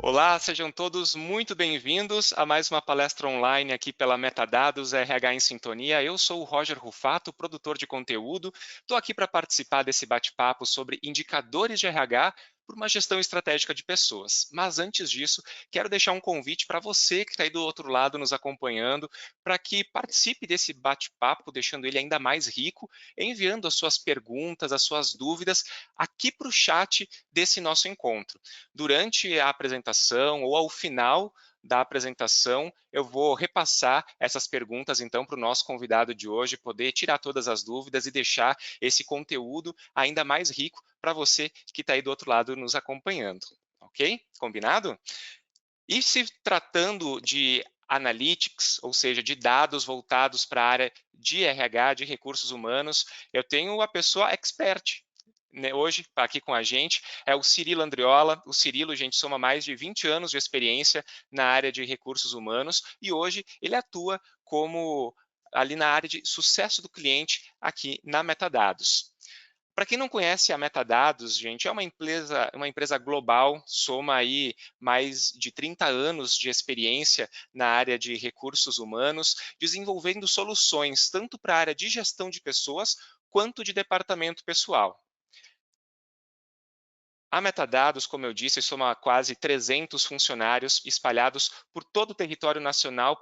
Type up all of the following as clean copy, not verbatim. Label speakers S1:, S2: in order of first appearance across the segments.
S1: Olá, sejam todos muito bem-vindos a mais uma palestra online aqui pela Metadados RH em Sintonia. Eu sou o Roger Rufato, produtor de conteúdo. Estou aqui para participar desse bate-papo sobre indicadores de RH por uma gestão estratégica de pessoas. Mas antes disso, quero deixar um convite para você que está aí do outro lado nos acompanhando, para que participe desse bate-papo, deixando ele ainda mais rico, enviando as suas perguntas, as suas dúvidas aqui para o chat desse nosso encontro. Durante a apresentação ou ao final da apresentação, eu vou repassar essas perguntas, então, para o nosso convidado de hoje poder tirar todas as dúvidas e deixar esse conteúdo ainda mais rico para você que está aí do outro lado nos acompanhando. Ok? Combinado? E se tratando de analytics, ou seja, de dados voltados para a área de RH, de recursos humanos, eu tenho a pessoa expert, né, hoje aqui com a gente, é o Cirilo Andriola. O Cirilo, gente, soma mais de 20 anos de experiência na área de recursos humanos e hoje ele atua como ali na área de sucesso do cliente aqui na Metadados. Para quem não conhece a Metadados, gente, é uma empresa global, soma aí mais de 30 anos de experiência na área de recursos humanos, desenvolvendo soluções tanto para a área de gestão de pessoas quanto de departamento pessoal. A Metadados, como eu disse, soma quase 300 funcionários espalhados por todo o território nacional,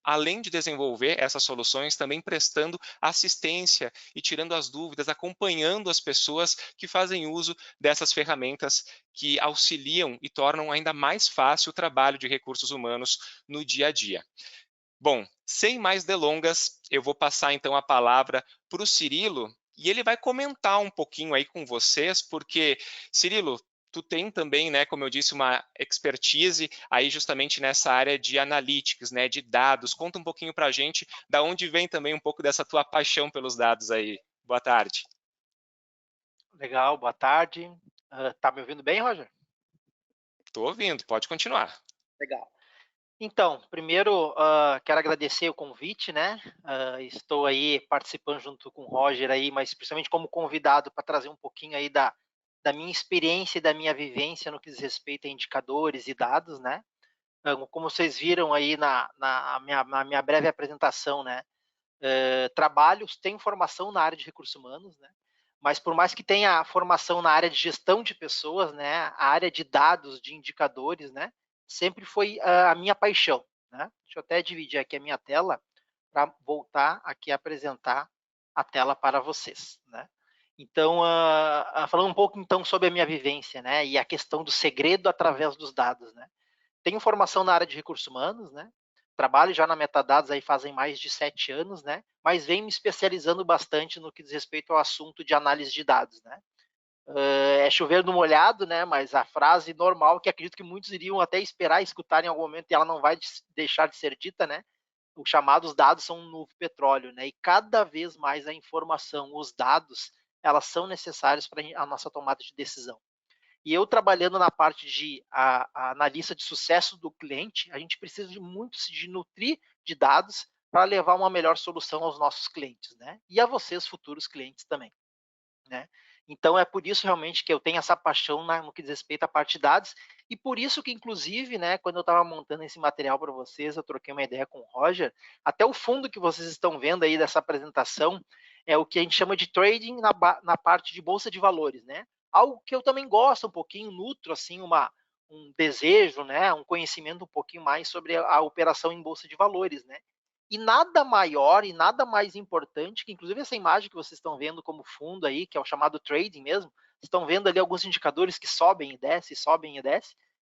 S1: além de desenvolver essas soluções, também prestando assistência e tirando as dúvidas, acompanhando as pessoas que fazem uso dessas ferramentas que auxiliam e tornam ainda mais fácil o trabalho de recursos humanos no dia a dia. Bom, sem mais delongas, eu vou passar então a palavra para o Cirilo e ele vai comentar um pouquinho aí com vocês, porque, Cirilo, tu tem também, né, como eu disse, uma expertise aí justamente nessa área de analytics, né, de dados. Conta um pouquinho para a gente da onde vem também um pouco dessa tua paixão pelos dados aí. Boa tarde.
S2: Legal, boa tarde. Tá me ouvindo bem, Roger?
S1: Estou ouvindo, pode continuar.
S2: Legal. Então, primeiro, quero agradecer o convite, né? Estou aí participando junto com o Roger aí, mas principalmente como convidado para trazer um pouquinho aí da minha experiência e da minha vivência no que diz respeito a indicadores e dados, né? Como vocês viram aí na minha breve apresentação, né? Tenho formação na área de recursos humanos, né? Mas por mais que tenha formação na área de gestão de pessoas, né, a área de dados, de indicadores, né, sempre foi a minha paixão, né? Deixa eu até dividir aqui a minha tela para voltar aqui a apresentar a tela para vocês, né? Então, falando um pouco então sobre a minha vivência, né, e a questão do segredo através dos dados, né? Tenho formação na área de recursos humanos, né? Trabalho já na Metadados aí fazem mais de 7 anos, né? Mas venho me especializando bastante no que diz respeito ao assunto de análise de dados, né? É chover no molhado, né? Mas a frase normal que acredito que muitos iriam até esperar escutar em algum momento e ela não vai deixar de ser dita, né? Os chamados dados são um novo petróleo, né? E cada vez mais a informação, os dados, elas são necessários para a nossa tomada de decisão. E eu trabalhando na parte de a analista de sucesso do cliente, a gente precisa de muito de nutrir de dados para levar uma melhor solução aos nossos clientes, né? E a vocês, futuros clientes também, né? Então é por isso realmente que eu tenho essa paixão no que diz respeito à parte de dados e por isso que inclusive, né, quando eu estava montando esse material para vocês, eu troquei uma ideia com o Roger, até o fundo que vocês estão vendo aí dessa apresentação é o que a gente chama de trading na parte de bolsa de valores, né? Algo que eu também gosto um pouquinho, nutro assim um desejo, né, um conhecimento um pouquinho mais sobre a operação em bolsa de valores, né? E nada maior e nada mais importante, que inclusive essa imagem que vocês estão vendo como fundo aí, que é o chamado trading mesmo, estão vendo ali alguns indicadores que sobem e descem,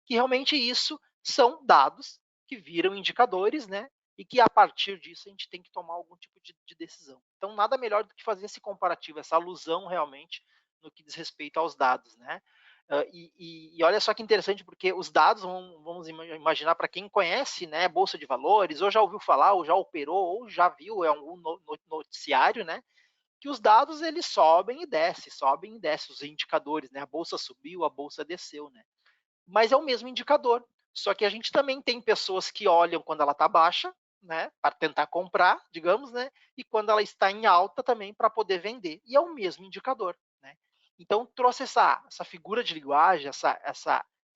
S2: que realmente isso são dados que viram indicadores, né? E que a partir disso a gente tem que tomar algum tipo de decisão. Então, nada melhor do que fazer esse comparativo, essa alusão realmente no que diz respeito aos dados, né? E olha só que interessante, porque os dados, vamos imaginar para quem conhece, né, Bolsa de Valores, ou já ouviu falar, ou já operou, ou já viu em algum noticiário, né, que os dados eles sobem e descem, os indicadores, né, a Bolsa subiu, a Bolsa desceu, né, mas é o mesmo indicador, só que a gente também tem pessoas que olham quando ela está baixa, né, para tentar comprar, digamos, né, e quando ela está em alta também para poder vender, e é o mesmo indicador, né. Então trouxe essa figura de linguagem,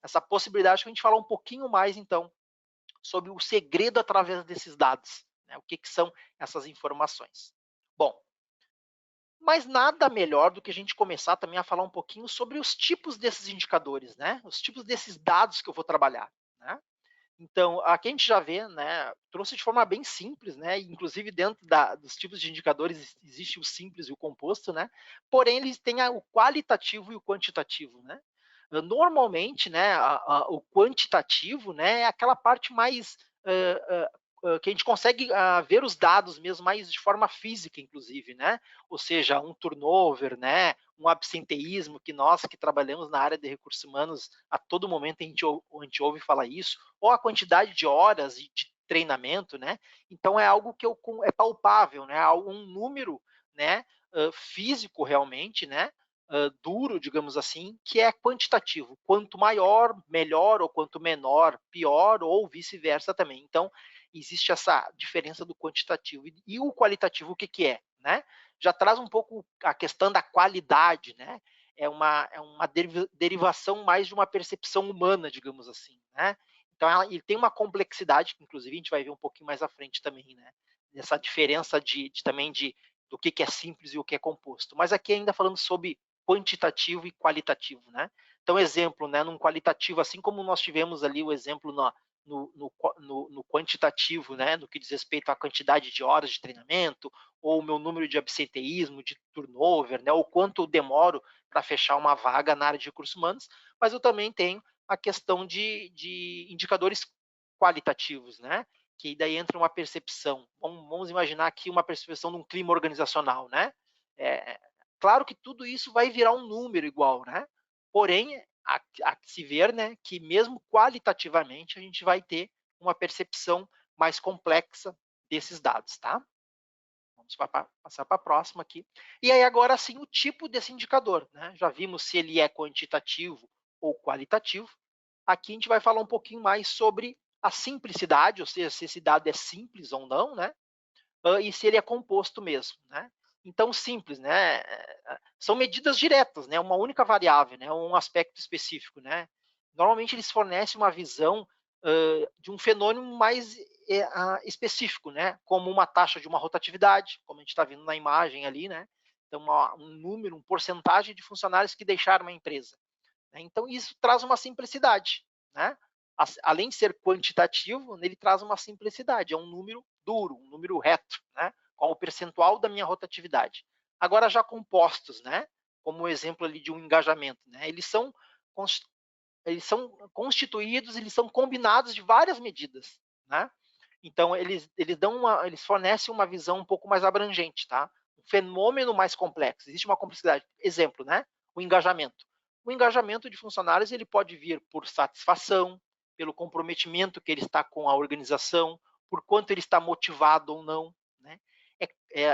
S2: essa possibilidade que a gente falar um pouquinho mais, então, sobre o segredo através desses dados, né? O que, que são essas informações. Bom, mas nada melhor do que a gente começar também a falar um pouquinho sobre os tipos desses indicadores, né? Os tipos desses dados que eu vou trabalhar, né? Então, aqui a gente já vê, né, trouxe de forma bem simples, né, inclusive dentro dos tipos de indicadores existe o simples e o composto, né, porém eles têm o qualitativo e o quantitativo, né. Normalmente, né, o quantitativo, né, é aquela parte mais que a gente consegue ver os dados mesmo mais de forma física, inclusive, né, ou seja, um turnover, né, um absenteísmo que nós que trabalhamos na área de recursos humanos a todo momento a gente ouve falar isso, ou a quantidade de horas de treinamento, né? Então é algo que é palpável, né? Um número, né? Físico realmente, né? Duro, digamos assim, que é quantitativo. Quanto maior, melhor, ou quanto menor, pior, ou vice-versa também. Então, existe essa diferença do quantitativo. E o qualitativo, o que, que é? Né? Já traz um pouco a questão da qualidade, né? É uma derivação mais de uma percepção humana, digamos assim, né? Então, ele tem uma complexidade, que inclusive a gente vai ver um pouquinho mais à frente também, né? Essa diferença também do que é simples e o que é composto. Mas aqui ainda falando sobre quantitativo e qualitativo, né? Então, exemplo, né? Num qualitativo, assim como nós tivemos ali o exemplo no quantitativo, né? No que diz respeito à quantidade de horas de treinamento, ou o meu número de absenteísmo, de turnover, né? Ou quanto eu demoro para fechar uma vaga na área de recursos humanos, mas eu também tenho a questão de indicadores qualitativos, né? Que daí entra uma percepção. Vamos imaginar aqui uma percepção de um clima organizacional, né? É, claro que tudo isso vai virar um número igual, né? Porém, a se ver, né, que mesmo qualitativamente a gente vai ter uma percepção mais complexa desses dados, tá? Vamos passar para a próxima aqui. E aí agora sim o tipo desse indicador, né? Já vimos se ele é quantitativo ou qualitativo. Aqui a gente vai falar um pouquinho mais sobre a simplicidade, ou seja, se esse dado é simples ou não, né? E se ele é composto mesmo, né? Então, simples, né? São medidas diretas, né? Uma única variável, né? Um aspecto específico, né? Normalmente eles fornecem uma visão de um fenômeno mais específico, né? Como uma taxa de uma rotatividade, como a gente está vendo na imagem ali, né? Então, um número, uma porcentagem de funcionários que deixaram a empresa. Né? Então, isso traz uma simplicidade, né? Além de ser quantitativo, ele traz uma simplicidade, é um número duro, um número reto, né? Qual o percentual da minha rotatividade. Agora, já compostos, né? Como o exemplo ali de um engajamento, né? Eles são constituídos, eles são combinados de várias medidas, né? Então, eles fornecem uma visão um pouco mais abrangente, tá? Um fenômeno mais complexo, existe uma complexidade. Exemplo, né? O engajamento. O engajamento de funcionários ele pode vir por satisfação, pelo comprometimento que ele está com a organização, por quanto ele está motivado ou não, né?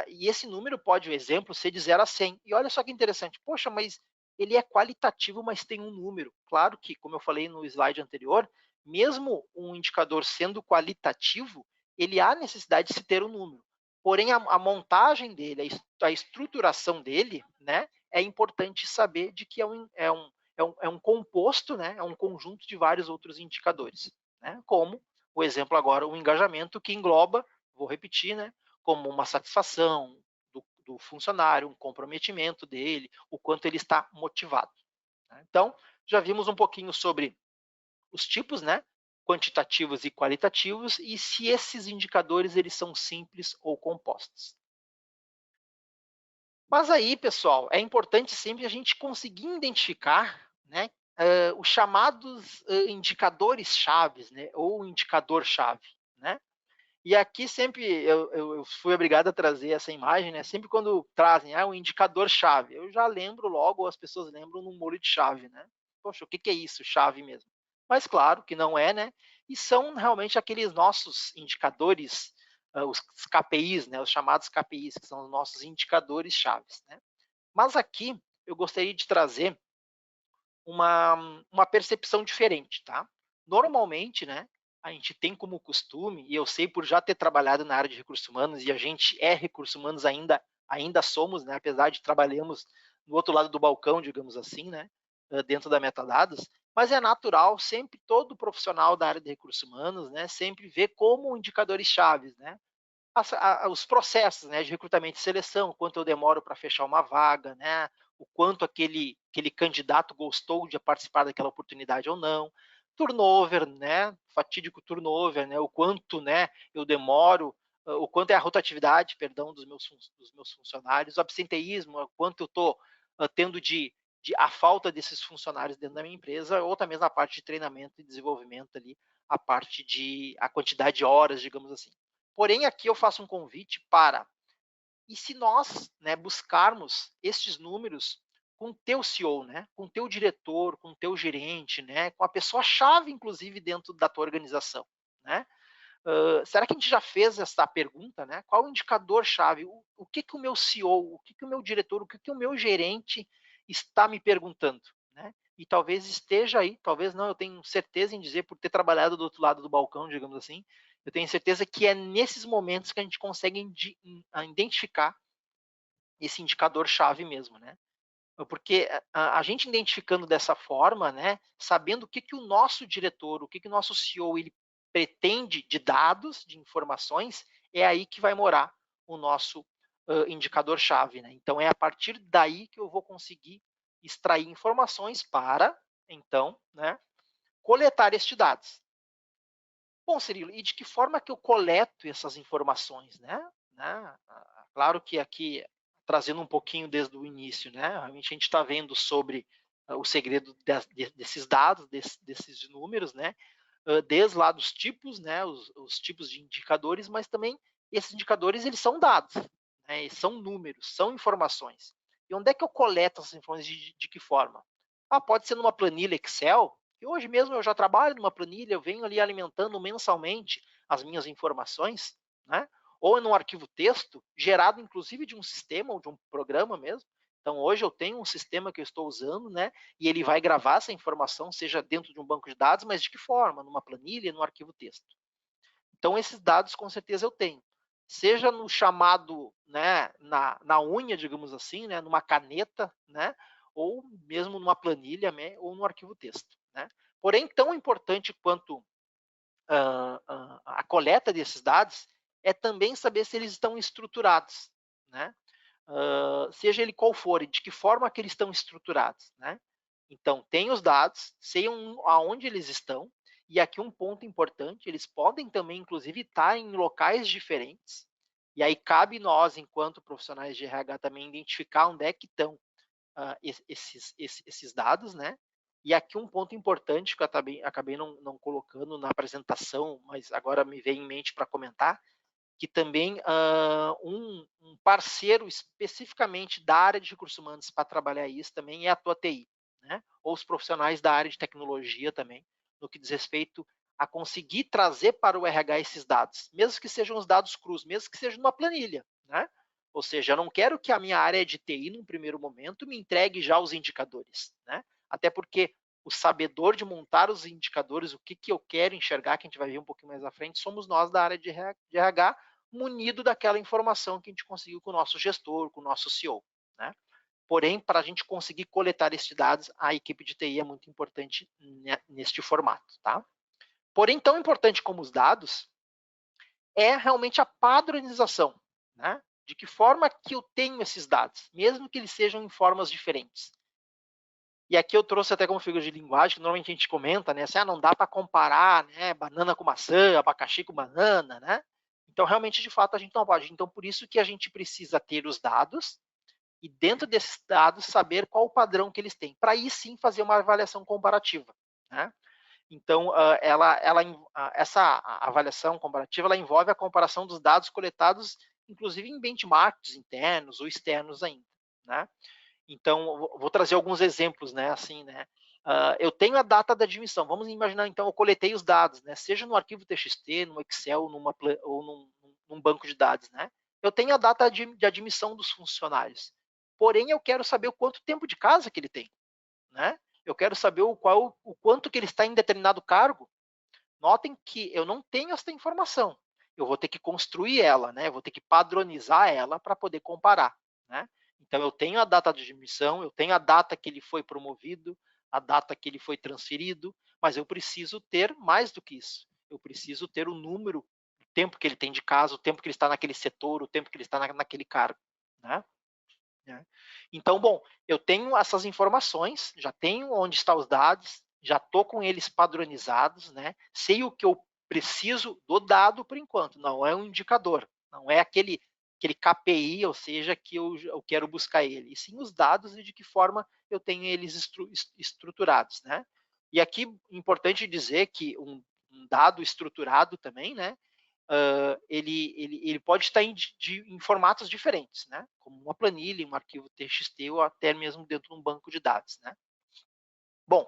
S2: E esse número pode, o exemplo, ser de 0 a 100. E olha só que interessante, poxa, mas ele é qualitativo, mas tem um número. Claro que, como eu falei no slide anterior, mesmo um indicador sendo qualitativo, ele há necessidade de se ter um número. Porém, a montagem dele, a estruturação dele, né, é importante saber de que é um composto, né, é um conjunto de vários outros indicadores, né, como o exemplo agora, o engajamento que engloba, vou repetir, né, como uma satisfação do funcionário, um comprometimento dele, o quanto ele está motivado. Né? Então, já vimos um pouquinho sobre os tipos, né, quantitativos e qualitativos, e se esses indicadores eles são simples ou compostos. Mas aí, pessoal, é importante sempre a gente conseguir identificar, né, os chamados indicadores chaves, né, ou indicador-chave, né? E aqui sempre eu fui obrigado a trazer essa imagem, né? Sempre quando trazem um indicador-chave, eu já lembro logo, as pessoas lembram no molho de chave, né? Poxa, o que é isso, chave mesmo? Mas claro que não é, né? E são realmente aqueles nossos indicadores, os KPIs, né? Os chamados KPIs, que são os nossos indicadores chaves, né? Mas aqui eu gostaria de trazer uma percepção diferente, tá? Normalmente, né, a gente tem como costume, e eu sei por já ter trabalhado na área de recursos humanos, e a gente é recursos humanos ainda somos, né, apesar de trabalhamos no outro lado do balcão, digamos assim, né, dentro da Metadados, mas é natural sempre todo profissional da área de recursos humanos, né, sempre ver como indicadores chaves, né, os processos, né, de recrutamento e seleção, quanto eu demoro para fechar uma vaga, né, o quanto aquele candidato gostou de participar daquela oportunidade ou não, turnover, né, fatídico turnover, né, o quanto, né, eu demoro, o quanto é a rotatividade, perdão, dos meus funcionários, o absenteísmo, o quanto eu estou tendo a falta desses funcionários dentro da minha empresa, ou também na parte de treinamento e desenvolvimento ali, a quantidade de horas, digamos assim. Porém, aqui eu faço um convite para, e se nós, né, buscarmos estes números com o teu CEO, né, com o teu diretor, com o teu gerente, né, com a pessoa-chave, inclusive, dentro da tua organização, né? Será que a gente já fez essa pergunta, né? Qual o indicador-chave? O que o meu CEO, o que o meu diretor, o que o meu gerente está me perguntando, né? E talvez esteja aí, talvez não, eu tenho certeza em dizer, por ter trabalhado do outro lado do balcão, digamos assim, eu tenho certeza que é nesses momentos que a gente consegue identificar esse indicador-chave mesmo, né? Porque a gente identificando dessa forma, né, sabendo o que o nosso diretor, o que o nosso CEO ele pretende de dados, de informações, é aí que vai morar o nosso indicador-chave. Né? Então, é a partir daí que eu vou conseguir extrair informações para, então, né, coletar estes dados. Bom, Cirilo, e de que forma que eu coleto essas informações, né? Claro que aqui, trazendo um pouquinho desde o início, né? Realmente a gente está vendo sobre o segredo desses dados, desses números, né? Desde lá dos tipos, né? Os tipos de indicadores, mas também esses indicadores, eles são dados, né? Eles são números, são informações. E onde é que eu coleto essas informações? De que forma? Pode ser numa planilha Excel, e hoje mesmo eu já trabalho numa planilha, eu venho ali alimentando mensalmente as minhas informações, né? Ou num arquivo texto, gerado inclusive de um sistema ou de um programa mesmo. Então, hoje eu tenho um sistema que eu estou usando, né? E ele vai gravar essa informação, seja dentro de um banco de dados, mas de que forma? Numa planilha, num arquivo texto. Então, esses dados, com certeza, eu tenho. Seja no chamado, né, na unha, digamos assim, né, numa caneta, né, ou mesmo numa planilha, né, ou no arquivo texto. Né. Porém, tão importante quanto a coleta desses dados é também saber se eles estão estruturados, né? Seja ele qual for, e de que forma que eles estão estruturados, né? Então, tem os dados, sei aonde eles estão, e aqui um ponto importante, eles podem também, inclusive, estar em locais diferentes, e aí cabe nós, enquanto profissionais de RH, também identificar onde é que estão esses dados, né? E aqui um ponto importante que eu acabei não colocando na apresentação, mas agora me veio em mente para comentar, que também um parceiro especificamente da área de recursos humanos para trabalhar isso também é a tua TI, né? Ou os profissionais da área de tecnologia também, no que diz respeito a conseguir trazer para o RH esses dados, mesmo que sejam os dados crus, mesmo que seja numa planilha, né? Ou seja, eu não quero que a minha área de TI, num primeiro momento, me entregue já os indicadores, né? Até porque o sabedor de montar os indicadores, o que eu quero enxergar, que a gente vai ver um pouquinho mais à frente, somos nós da área de RH, munido daquela informação que a gente conseguiu com o nosso gestor, com o nosso CEO. Né? Porém, para a gente conseguir coletar esses dados, a equipe de TI é muito importante neste formato. Tá? Porém, tão importante como os dados é realmente a padronização. Né? De que forma que eu tenho esses dados, mesmo que eles sejam em formas diferentes. E aqui eu trouxe até como figura de linguagem, que normalmente a gente comenta, né? Assim, não dá para comparar, né? Banana com maçã, abacaxi com banana, né? Então, realmente, de fato, a gente não pode. Então, por isso que a gente precisa ter os dados e, dentro desses dados, saber qual o padrão que eles têm, para aí sim fazer uma avaliação comparativa. Né? Então, essa avaliação comparativa ela envolve a comparação dos dados coletados, inclusive em benchmarks internos ou externos ainda. Né? Então, vou trazer alguns exemplos, né? Assim, né? Eu tenho a data da admissão. Vamos imaginar, então, eu coletei os dados, né? Seja no arquivo TXT, no Excel, ou num banco de dados, né? Eu tenho a data de admissão dos funcionários. Porém, eu quero saber o quanto tempo de casa que ele tem, né? Eu quero saber o quanto que ele está em determinado cargo. Notem que eu não tenho essa informação. Eu vou ter que construir ela, né? Eu vou ter que padronizar ela para poder comparar, né? Então, eu tenho a data de admissão, eu tenho a data que ele foi promovido, a data que ele foi transferido, mas eu preciso ter mais do que isso. Eu preciso ter o número, o tempo que ele tem de casa, o tempo que ele está naquele setor, o tempo que ele está naquele cargo, né? Então, bom, eu tenho essas informações, já tenho onde estão os dados, já estou com eles padronizados, né? Sei o que eu preciso do dado por enquanto, não é um indicador, não é aquele KPI, ou seja, que eu quero buscar ele, e sim os dados e de que forma eu tenho eles estruturados, né? E aqui, importante dizer que um dado estruturado também, né? Ele pode estar em formatos diferentes, né? Como uma planilha, um arquivo TXT ou até mesmo dentro de um banco de dados, né? Bom,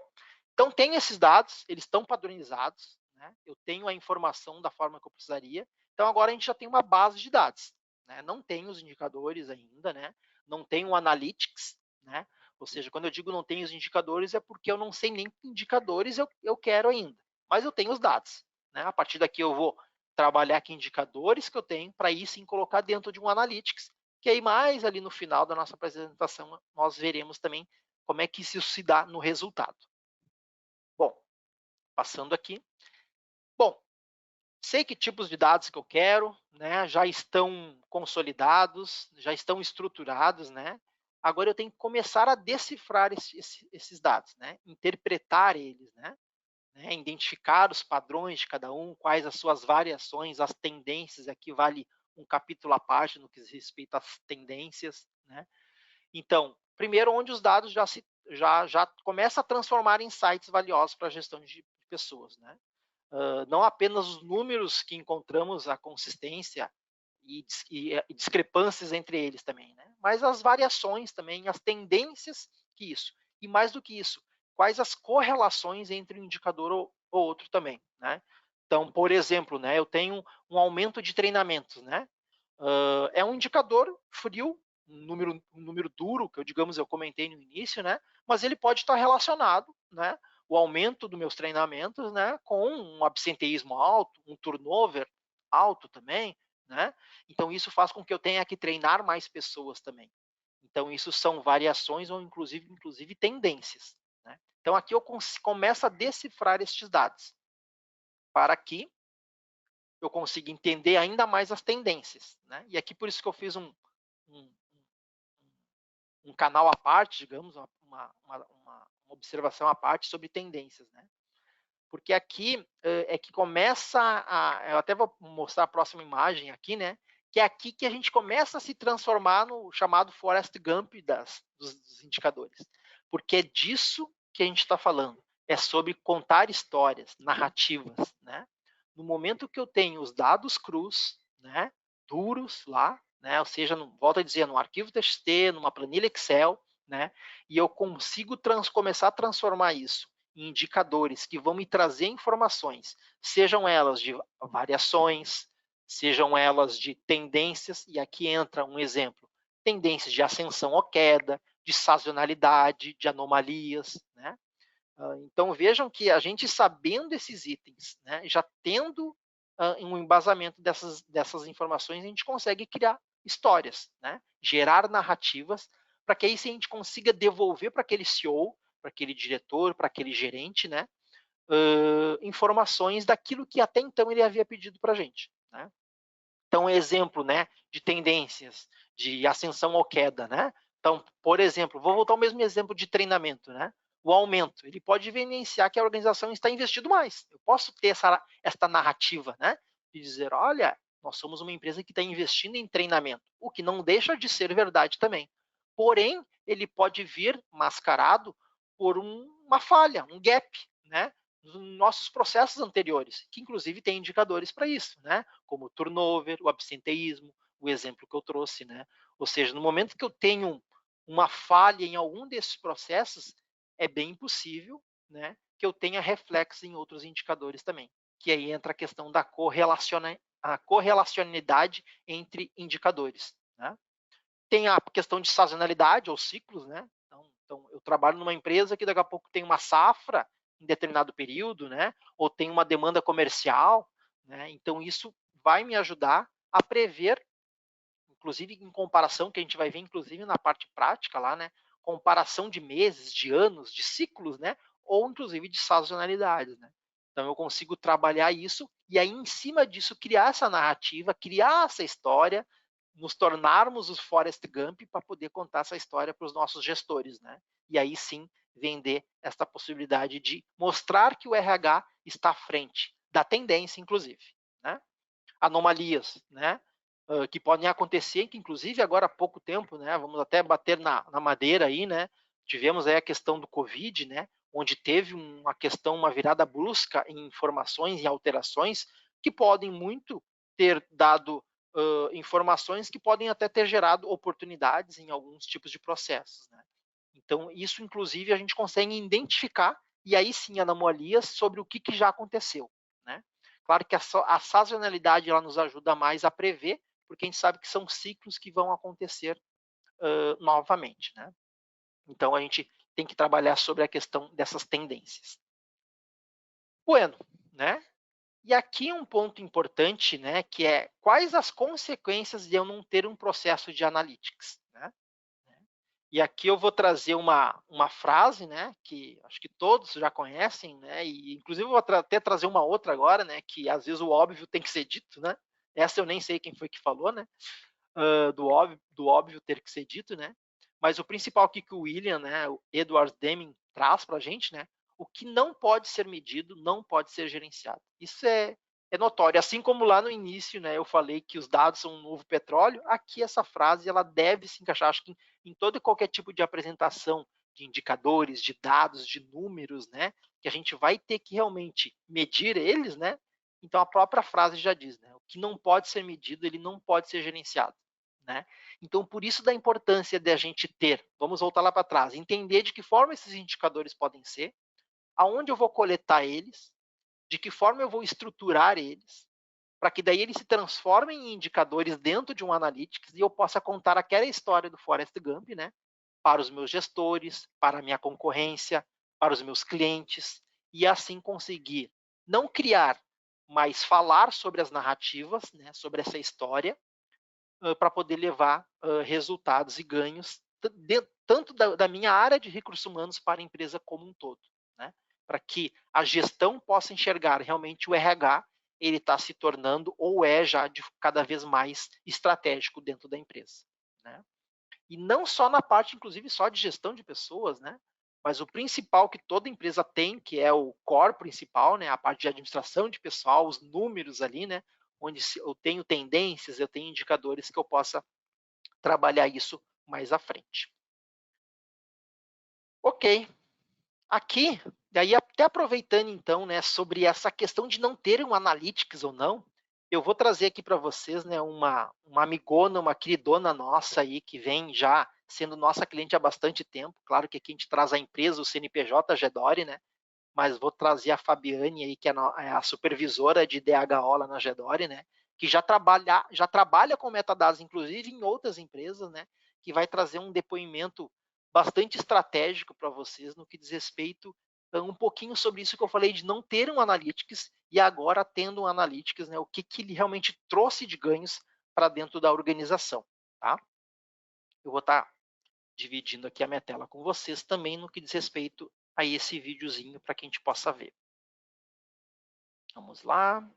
S2: então tem esses dados, eles estão padronizados, né? Eu tenho a informação da forma que eu precisaria. Então agora a gente já tem uma base de dados, né? Não tem os indicadores ainda, né? Não tem o analytics, né? Ou seja, quando eu digo não tenho os indicadores é porque eu não sei nem que indicadores eu quero ainda, mas eu tenho os dados, né? A partir daqui eu vou trabalhar que indicadores que eu tenho para aí sim colocar dentro de um analytics, que aí mais ali no final da nossa apresentação nós veremos também como é que isso se dá no resultado. Bom, passando aqui. Bom, sei que tipos de dados que eu quero, né? Já estão consolidados, já estão estruturados, né? Agora eu tenho que começar a decifrar esses dados, né? Interpretar eles, né? Identificar os padrões de cada um, quais as suas variações, as tendências. Aqui vale um capítulo à parte no que diz respeito às tendências, né? Então, primeiro, onde os dados já começam a transformar em insights valiosos para a gestão de pessoas, né? Não apenas os números que encontramos, a consistência e discrepâncias entre eles também, né? Mas as variações também, as tendências que isso. E mais do que isso, quais as correlações entre um indicador ou outro também, né? Então, por exemplo, né, eu tenho um aumento de treinamentos, né? É um indicador frio, um número duro, que eu comentei no início, né? Mas ele pode estar relacionado, né? O aumento dos meus treinamentos, né? Com um absenteísmo alto, um turnover alto também, né? Então isso faz com que eu tenha que treinar mais pessoas também. Então isso são variações ou inclusive tendências, né? Então aqui eu começo a decifrar estes dados para que eu consiga entender ainda mais as tendências, né? E aqui por isso que eu fiz um, um canal à parte, digamos, uma observação à parte sobre tendências, né? Porque aqui é que começa eu até vou mostrar a próxima imagem aqui, né? Que é aqui que a gente começa a se transformar no chamado Forrest Gump dos indicadores. Porque é disso que a gente está falando. É sobre contar histórias, narrativas, né? No momento que eu tenho os dados crus, né? Duros lá, né? Ou seja, volto a dizer, no arquivo TXT, numa planilha Excel, né? E eu consigo começar a transformar isso em indicadores que vão me trazer informações, sejam elas de variações, sejam elas de tendências, e aqui entra um exemplo, tendências de ascensão ou queda, de sazonalidade, de anomalias, né? Então vejam que a gente sabendo esses itens, né, já tendo um embasamento dessas informações, a gente consegue criar histórias, né, gerar narrativas, para que aí sim a gente consiga devolver para aquele CEO, para aquele diretor, para aquele gerente, né, informações daquilo que até então ele havia pedido para a gente. Né? Então, exemplo, né, de tendências, de ascensão ou queda, né? Então, por exemplo, vou voltar ao mesmo exemplo de treinamento, né? O aumento, ele pode evidenciar que a organização está investindo mais. Eu posso ter esta narrativa, né? De dizer, olha, nós somos uma empresa que está investindo em treinamento, o que não deixa de ser verdade também. Porém, ele pode vir mascarado por uma falha, um gap, né? Nos nossos processos anteriores, que inclusive tem indicadores para isso, né? Como o turnover, o absenteísmo, o exemplo que eu trouxe, né? Ou seja, no momento que eu tenho uma falha em algum desses processos, é bem possível, né, que eu tenha reflexo em outros indicadores também. Que aí entra a questão da correlacionalidade entre indicadores, né? Tem a questão de sazonalidade ou ciclos, né? Então, eu trabalho numa empresa que daqui a pouco tem uma safra em determinado período, né? Ou tem uma demanda comercial, né? Então, isso vai me ajudar a prever, inclusive em comparação, que a gente vai ver, inclusive na parte prática lá, né? comparação de meses, de anos, de ciclos, né? Ou inclusive de sazonalidades, né? Então eu consigo trabalhar isso e aí em cima disso criar essa narrativa, criar essa história, nos tornarmos os Forrest Gump para poder contar essa história para os nossos gestores, né? E aí sim vender essa possibilidade de mostrar que o RH está à frente da tendência, inclusive, né? Anomalias, né? Que podem acontecer, que inclusive agora há pouco tempo, né? Vamos até bater na madeira aí, né? Tivemos aí a questão do Covid, né? Onde teve uma questão, uma virada brusca em informações e alterações que podem muito ter dado informações que podem até ter gerado oportunidades em alguns tipos de processos, né? Então, isso, inclusive, a gente consegue identificar e aí sim anomalias sobre o que já aconteceu, né? Claro que a sazonalidade ela nos ajuda mais a prever, porque a gente sabe que são ciclos que vão acontecer novamente, né? Então, a gente tem que trabalhar sobre a questão dessas tendências. Bueno, né? E aqui um ponto importante, né, que é quais as consequências de eu não ter um processo de analytics, né? E aqui eu vou trazer uma frase, né, que acho que todos já conhecem, né, e inclusive eu vou até trazer uma outra agora, né, que às vezes o óbvio tem que ser dito, né? Essa eu nem sei quem foi que falou, né? Do óbvio ter que ser dito, né? Mas o principal aqui que o William, né, o Edward Deming traz para a gente, né? O que não pode ser medido não pode ser gerenciado. Isso é notório. Assim como lá no início, né, eu falei que os dados são um novo petróleo, aqui essa frase ela deve se encaixar, acho que em todo e qualquer tipo de apresentação de indicadores, de dados, de números, né, que a gente vai ter que realmente medir eles, né? Então a própria frase já diz, né, o que não pode ser medido, ele não pode ser gerenciado, né? Então por isso da importância de a gente ter, vamos voltar lá para trás, entender de que forma esses indicadores podem ser, aonde eu vou coletar eles, de que forma eu vou estruturar eles, para que daí eles se transformem em indicadores dentro de um analytics e eu possa contar aquela história do Forrest Gump, né, para os meus gestores, para a minha concorrência, para os meus clientes, e assim conseguir não criar, mas falar sobre as narrativas, né, sobre essa história, para poder levar resultados e ganhos, tanto da minha área de recursos humanos para a empresa como um todo, né? Para que a gestão possa enxergar realmente o RH, ele está se tornando ou é já cada vez mais estratégico dentro da empresa, né? E não só na parte, inclusive, só de gestão de pessoas, né? Mas o principal que toda empresa tem, que é o core principal, né? A parte de administração de pessoal, os números ali, né? Onde eu tenho tendências, eu tenho indicadores que eu possa trabalhar isso mais à frente. Ok. Aqui, daí até aproveitando então, né, sobre essa questão de não ter um analytics ou não, eu vou trazer aqui para vocês, né, uma amigona, uma queridona nossa aí que vem já sendo nossa cliente há bastante tempo. Claro que aqui a gente traz a empresa, o CNPJ, a Gedore, né? Mas vou trazer a Fabiane aí, que é a supervisora de DHO lá na Gedore, né? Que já trabalha com metadados, inclusive em outras empresas, né? Que vai trazer um depoimento bastante estratégico para vocês no que diz respeito um pouquinho sobre isso que eu falei de não ter um analytics e agora tendo um analytics, né? O que ele realmente trouxe de ganhos para dentro da organização, tá? Eu vou estar dividindo aqui a minha tela com vocês também no que diz respeito a esse videozinho para que a gente possa ver. Vamos lá.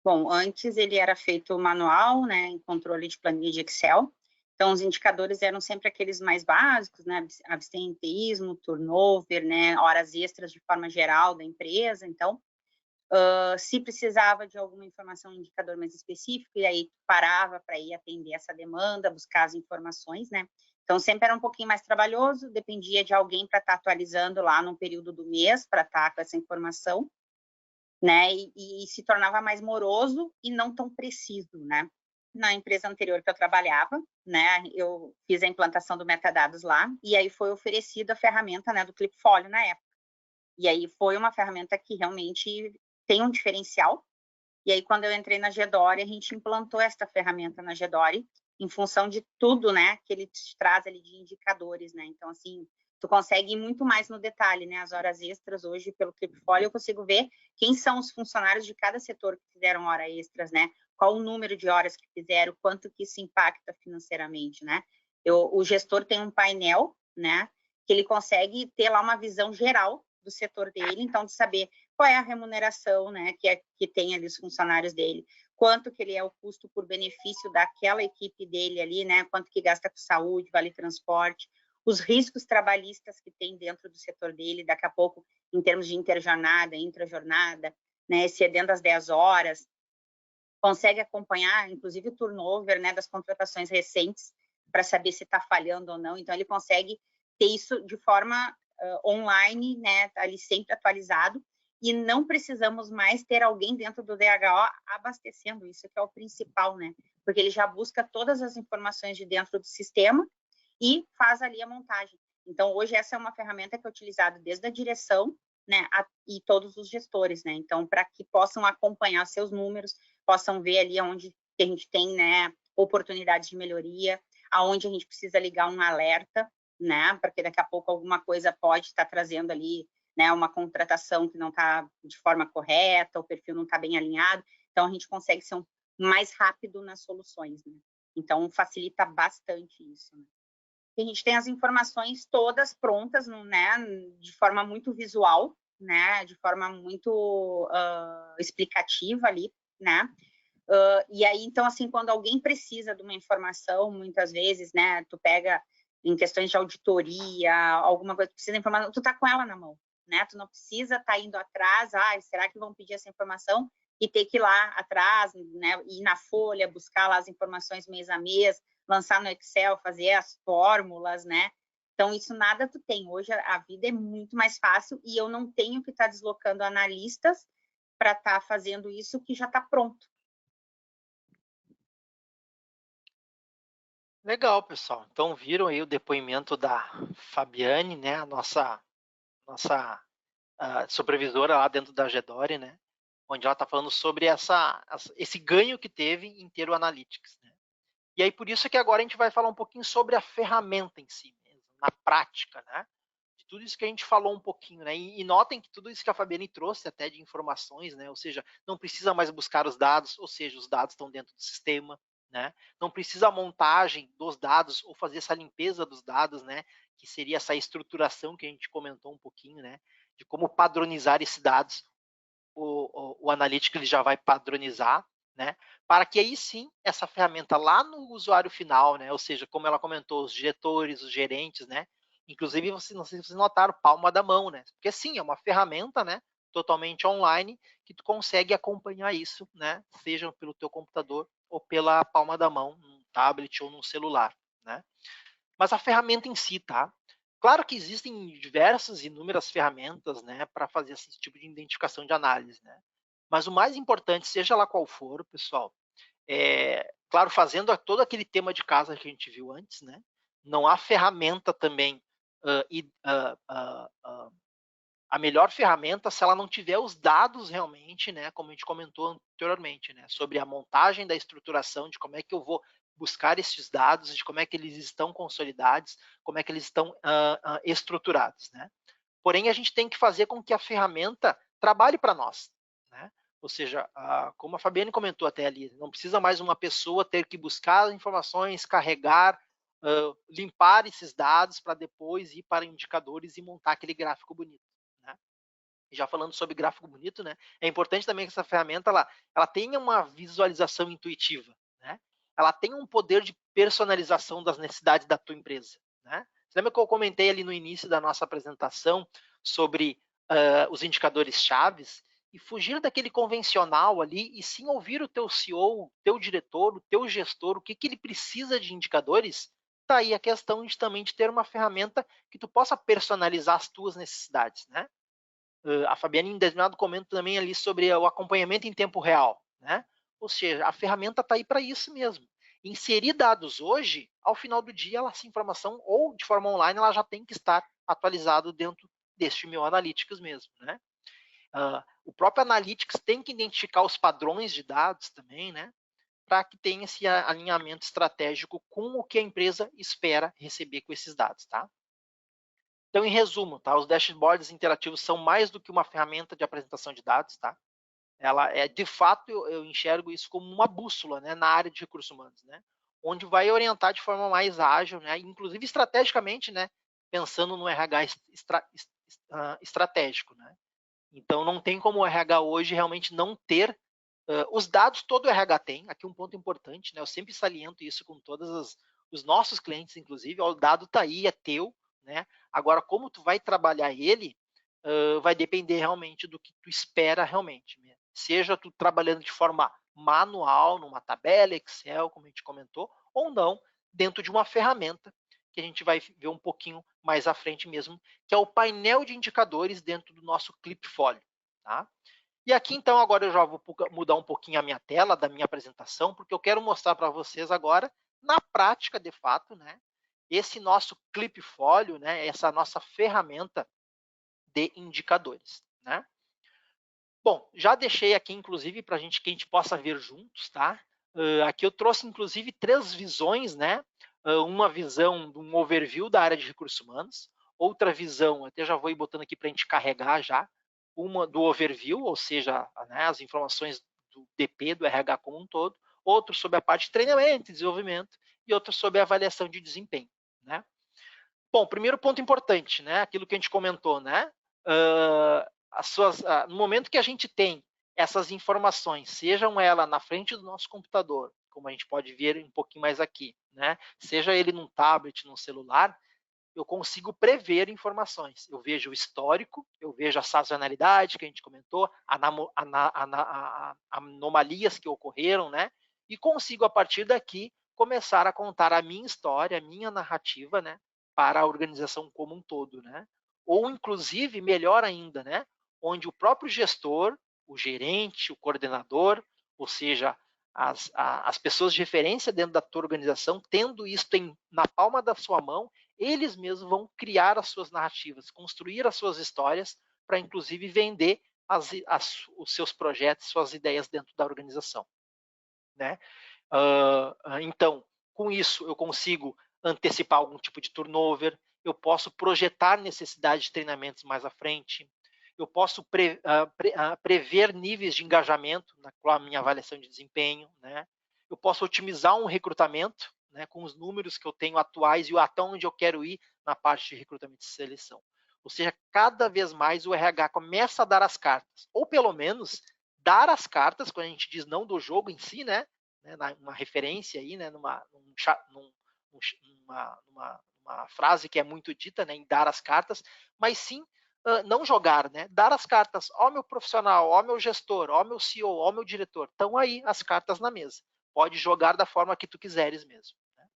S3: Bom, antes ele era feito manual, né, em controle de planilha de Excel. Então, os indicadores eram sempre aqueles mais básicos, né, absenteísmo, turnover, né, horas extras de forma geral da empresa. Então, se precisava de alguma informação, um indicador mais específico, e aí parava para ir atender essa demanda, buscar as informações, né. Então, sempre era um pouquinho mais trabalhoso, dependia de alguém para estar atualizando lá no período do mês, para estar com essa informação, né, e se tornava mais moroso e não tão preciso, né. Na empresa anterior que eu trabalhava, né, eu fiz a implantação do metadados lá, e aí foi oferecida a ferramenta, né, do Clipfolio na época. E aí foi uma ferramenta que realmente tem um diferencial. E aí, quando eu entrei na Gedore, a gente implantou esta ferramenta na Gedore, em função de tudo, né, que ele te traz ali de indicadores, né. Então, assim, tu consegue ir muito mais no detalhe, né? As horas extras hoje, pelo Keepfolio, eu consigo ver quem são os funcionários de cada setor que fizeram hora extras, né? Qual o número de horas que fizeram, quanto que isso impacta financeiramente, né? O gestor tem um painel, né? Que ele consegue ter lá uma visão geral do setor dele, então de saber qual é a remuneração, né? Que tem ali os funcionários dele, quanto que ele é o custo por benefício daquela equipe dele ali, né? Quanto que gasta com saúde, vale transporte, os riscos trabalhistas que tem dentro do setor dele, daqui a pouco, em termos de interjornada, intrajornada, né? Excedendo as 10 horas, consegue acompanhar, inclusive, o turnover, né? Das contratações recentes, para saber se está falhando ou não. Então, ele consegue ter isso de forma online, né? Ali sempre atualizado, e não precisamos mais ter alguém dentro do DHO abastecendo isso, que é o principal, né? Porque ele já busca todas as informações de dentro do sistema e faz ali a montagem. Então, hoje, essa é uma ferramenta que é utilizada desde a direção, né, e todos os gestores, né? Então, para que possam acompanhar seus números, possam ver ali onde a gente tem, né, oportunidades de melhoria, aonde a gente precisa ligar um alerta, né? Porque daqui a pouco alguma coisa pode estar trazendo ali, né, uma contratação que não está de forma correta, o perfil não está bem alinhado. Então, a gente consegue ser mais rápido nas soluções, né? Então, facilita bastante isso, né? A gente tem as informações todas prontas, né, de forma muito visual, né, de forma muito explicativa ali, né, e aí, então, assim, quando alguém precisa de uma informação, muitas vezes, né, tu pega em questões de auditoria, alguma coisa que precisa de informação, tu tá com ela na mão, né, tu não precisa estar indo atrás, será que vão pedir essa informação? E ter que ir lá atrás, né, ir na folha, buscar lá as informações mês a mês, lançar no Excel, fazer as fórmulas, né? Então, isso nada tu tem. Hoje, a vida é muito mais fácil e eu não tenho que estar deslocando analistas para estar fazendo isso que já está pronto.
S2: Legal, pessoal. Então, viram aí o depoimento da Fabiane, né? A nossa supervisora lá dentro da Gedore, né? Onde ela está falando sobre esse ganho que teve em ter o Analytics, né? E aí, por isso que agora a gente vai falar um pouquinho sobre a ferramenta em si mesmo, na prática, né? De tudo isso que a gente falou um pouquinho, né? E notem que tudo isso que a Fabiane trouxe até de informações, né? Ou seja, não precisa mais buscar os dados, ou seja, os dados estão dentro do sistema, né? Não precisa a montagem dos dados ou fazer essa limpeza dos dados, né? Que seria essa estruturação que a gente comentou um pouquinho, né? De como padronizar esses dados. O Analytics ele já vai padronizar, né? Para que aí sim essa ferramenta lá no usuário final, né? Ou seja, como ela comentou, os diretores, os gerentes, né? Inclusive, não sei se vocês notaram, palma da mão, né? Porque sim, é uma ferramenta, né? Totalmente online que tu consegue acompanhar isso, né? Seja pelo teu computador ou pela palma da mão, num tablet ou num celular, né? Mas a ferramenta em si, tá? Claro que existem diversas, inúmeras ferramentas, né, para fazer esse tipo de identificação de análise, né? Mas o mais importante, seja lá qual for, pessoal, claro, fazendo todo aquele tema de casa que a gente viu antes, né? Não há ferramenta também a melhor ferramenta se ela não tiver os dados realmente, né? Como a gente comentou anteriormente, né? Sobre a montagem da estruturação, de como é que eu vou buscar esses dados, de como é que eles estão consolidados, como é que eles estão estruturados, né? Porém, a gente tem que fazer com que a ferramenta trabalhe para nós, né? Ou seja, como a Fabiane comentou até ali, não precisa mais uma pessoa ter que buscar informações, carregar, limpar esses dados para depois ir para indicadores e montar aquele gráfico bonito, né? E já falando sobre gráfico bonito, né? É importante também que essa ferramenta ela tenha uma visualização intuitiva, né? Ela tenha um poder de personalização das necessidades da tua empresa, né? Você lembra que eu comentei ali no início da nossa apresentação sobre os indicadores chaves e fugir daquele convencional ali e sim ouvir o teu CEO, o teu diretor, o teu gestor, o que ele precisa de indicadores? Tá aí a questão de também de ter uma ferramenta que tu possa personalizar as tuas necessidades, né? A Fabiane, em determinado comento também ali sobre o acompanhamento em tempo real, né? Ou seja, a ferramenta está aí para isso mesmo. Inserir dados hoje, ao final do dia, essa informação, ou de forma online, ela já tem que estar atualizada dentro deste meu Analytics mesmo, né? O próprio Analytics tem que identificar os padrões de dados também, né? Para que tenha esse alinhamento estratégico com o que a empresa espera receber com esses dados, tá? Então, em resumo, tá? Os dashboards interativos são mais do que uma ferramenta de apresentação de dados, tá? Ela é, de fato, eu enxergo isso como uma bússola, né, na área de recursos humanos, né? Onde vai orientar de forma mais ágil, né? Inclusive estrategicamente, né? Pensando no RH estratégico, né? Então, não tem como o RH hoje realmente não ter os dados, todo o RH tem. Aqui um ponto importante, né? Eu sempre saliento isso com todos os nossos clientes, inclusive. Ó, o dado está aí, é teu, né? Agora, como tu vai trabalhar ele, vai depender realmente do que tu espera realmente. Né? Seja tu trabalhando de forma manual, numa tabela, Excel, como a gente comentou, ou não, dentro de uma ferramenta que a gente vai ver um pouquinho mais à frente mesmo, que é o painel de indicadores dentro do nosso Clipfolio. Tá? E aqui, então, agora eu já vou mudar um pouquinho a minha tela da minha apresentação, porque eu quero mostrar para vocês agora, na prática, de fato, né, esse nosso Clipfolio, né, essa nossa ferramenta de indicadores. Né? Bom, já deixei aqui, inclusive, para que a gente possa ver juntos. Tá? Aqui eu trouxe, inclusive, 3 visões, né? Uma visão de um overview da área de recursos humanos, outra visão, até já vou ir botando aqui para a gente carregar já, uma do overview, ou seja, né, as informações do DP, do RH como um todo, outro sobre a parte de treinamento e desenvolvimento, e outro sobre a avaliação de desempenho. Né? Bom, primeiro ponto importante, né, aquilo que a gente comentou, né, no momento que a gente tem essas informações, sejam elas na frente do nosso computador, como a gente pode ver um pouquinho mais aqui, né, seja ele num tablet, num celular, eu consigo prever informações. Eu vejo o histórico, eu vejo a sazonalidade que a gente comentou, anomalias que ocorreram, né? E consigo, a partir daqui, começar a contar a minha história, a minha narrativa, né? Para a organização como um todo, né? Ou, inclusive, melhor ainda, né? Onde o próprio gestor, o gerente, o coordenador, ou seja, as pessoas de referência dentro da tua organização, tendo isso na palma da sua mão, eles mesmos vão criar as suas narrativas, construir as suas histórias para, inclusive, vender os seus projetos, suas ideias dentro da organização. Né? Então, com isso, eu consigo antecipar algum tipo de turnover, eu posso projetar necessidade de treinamentos mais à frente, eu posso prever níveis de engajamento com a minha avaliação de desempenho, né? Eu posso otimizar um recrutamento, né, com os números que eu tenho atuais e até onde eu quero ir na parte de recrutamento e seleção. Ou seja, cada vez mais o RH começa a dar as cartas, ou pelo menos dar as cartas, quando a gente diz não do jogo em si, né, uma referência aí, né, numa frase que é muito dita, né, em dar as cartas, mas sim não jogar, né? Dar as cartas, ó meu profissional, ó meu gestor, ó meu CEO, ó meu diretor, estão aí as cartas na mesa. Pode jogar da forma que tu quiseres mesmo. Né?